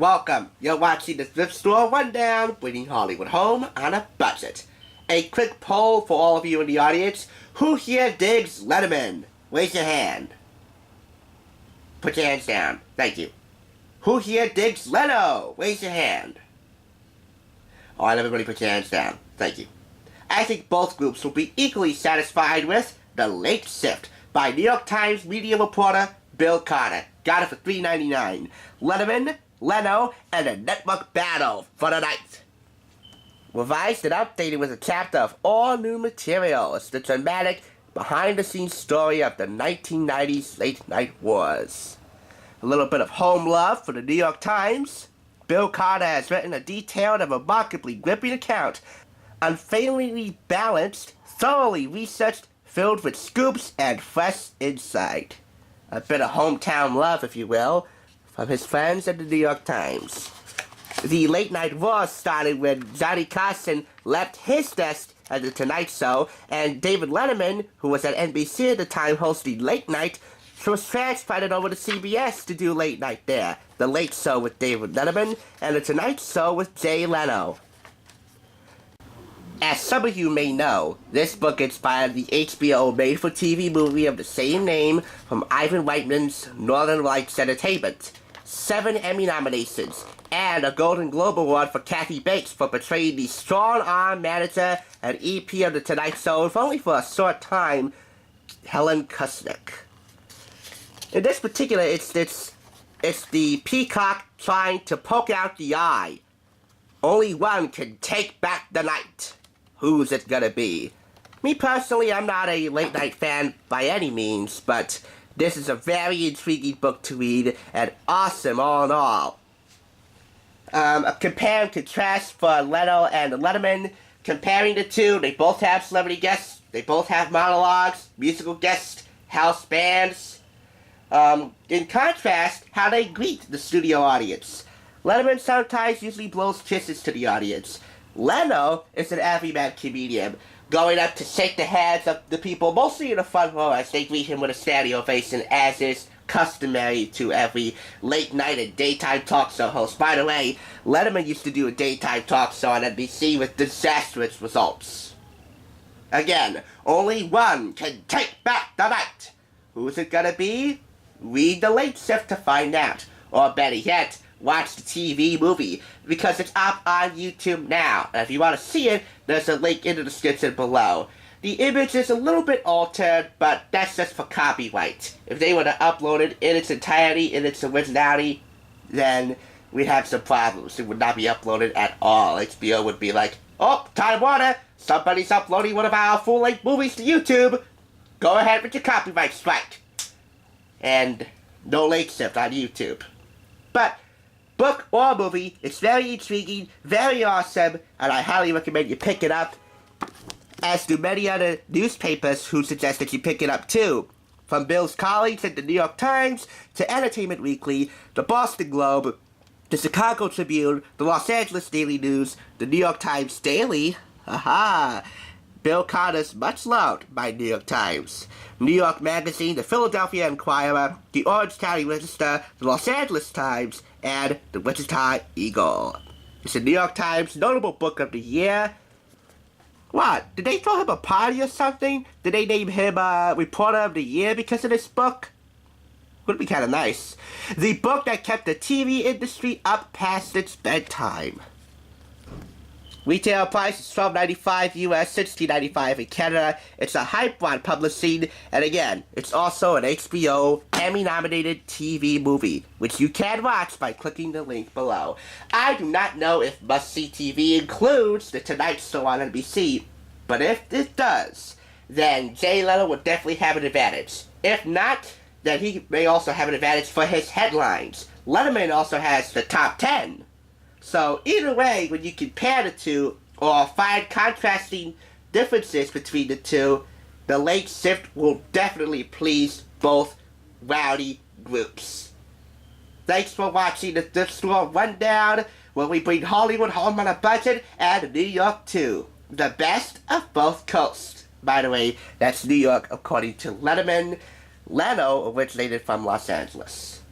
Welcome. You're watching the Thrift Store Rundown, bringing Hollywood home on a budget. A quick poll for all of you in the audience. Who here digs Letterman? Raise your hand. Put your hands down. Thank you. Who here digs Leno? Raise your hand. Alright, everybody put your hands down. Thank you. I think both groups will be equally satisfied with The Late Shift by New York Times media reporter Bill Carter. Got it for $3.99. Letterman, Leno, and a network battle for the night. Revised and updated with a chapter of all new material. It's the dramatic, behind-the-scenes story of the 1990s late-night wars. A little bit of home love for the New York Times. Bill Carter has written a detailed and remarkably gripping account, unfailingly balanced, thoroughly researched, filled with scoops and fresh insight. A bit of hometown love, if you will, from his friends at the New York Times. The late-night war started when Johnny Carson left his desk at The Tonight Show, and David Letterman, who was at NBC at the time hosting Late Night, was transplanted over to CBS to do Late Night there. The Late Show with David Letterman, and The Tonight Show with Jay Leno. As some of you may know, this book inspired the HBO made-for-TV movie of the same name from Ivan Reitman's Northern Lights Entertainment. 7 Emmy nominations, and a Golden Globe Award for Kathy Bates for portraying the strong-arm manager and EP of The Tonight Show, if only for a short time, Helen Kusnick. In this particular instance, it's the Peacock trying to poke out the eye. Only one can take back the night. Who's it gonna be? Me personally, I'm not a late-night fan by any means, but this is a very intriguing book to read, and awesome all in all. A compare and contrast for Leno and Letterman. Comparing the two, they both have celebrity guests, they both have monologues, musical guests, house bands. In contrast, how they greet the studio audience. Letterman sometimes usually blows kisses to the audience. Leno is an everyman comedian, going up to shake the hands of the people, mostly in the front row, as they greet him with a standing ovation, as is customary to every late night and daytime talk show host. By the way, Letterman used to do a daytime talk show on NBC with disastrous results. Again, only one can take back the night. Who's it gonna be? Read The Late Shift to find out. Or better yet, watch the TV movie, because it's up on YouTube now. And if you want to see it, there's a link in the description below. The image is a little bit altered, but that's just for copyright. If they were to upload it in its entirety, in its originality, then we'd have some problems. It would not be uploaded at all. HBO would be like, oh, Time Warner, somebody's uploading one of our full-length movies to YouTube. Go ahead with your copyright strike. And no Late Shift on YouTube. But book or movie, it's very intriguing, very awesome, and I highly recommend you pick it up, as do many other newspapers who suggest that you pick it up too. From Bill's colleagues at the New York Times, to Entertainment Weekly, the Boston Globe, the Chicago Tribune, the Los Angeles Daily News, the New York Times Daily, Bill Carter's much loved by New York Times, New York Magazine, the Philadelphia Inquirer, the Orange County Register, the Los Angeles Times, and the Wichita Eagle. It's the New York Times Notable Book of the Year. What? Did they throw him a party or something? Did they name him Reporter of the Year because of this book? Would be kind of nice. The book that kept the TV industry up past its bedtime. Retail price is $12.95 US, $16.95 in Canada. It's a hype on publishing, and again, it's also an HBO Emmy-nominated TV movie, which you can watch by clicking the link below. I do not know if must-see TV includes The Tonight Show on NBC, but if it does, then Jay Leno would definitely have an advantage. If not, then he may also have an advantage for his headlines. Letterman also has the top 10. So either way, when you compare the two, or find contrasting differences between the two, The Late Shift will definitely please both rowdy groups. Thanks for watching the Thrift Store Rundown, where we bring Hollywood home on a budget, and New York too. The best of both coasts. By the way, that's New York according to Letterman. Leno originated from Los Angeles.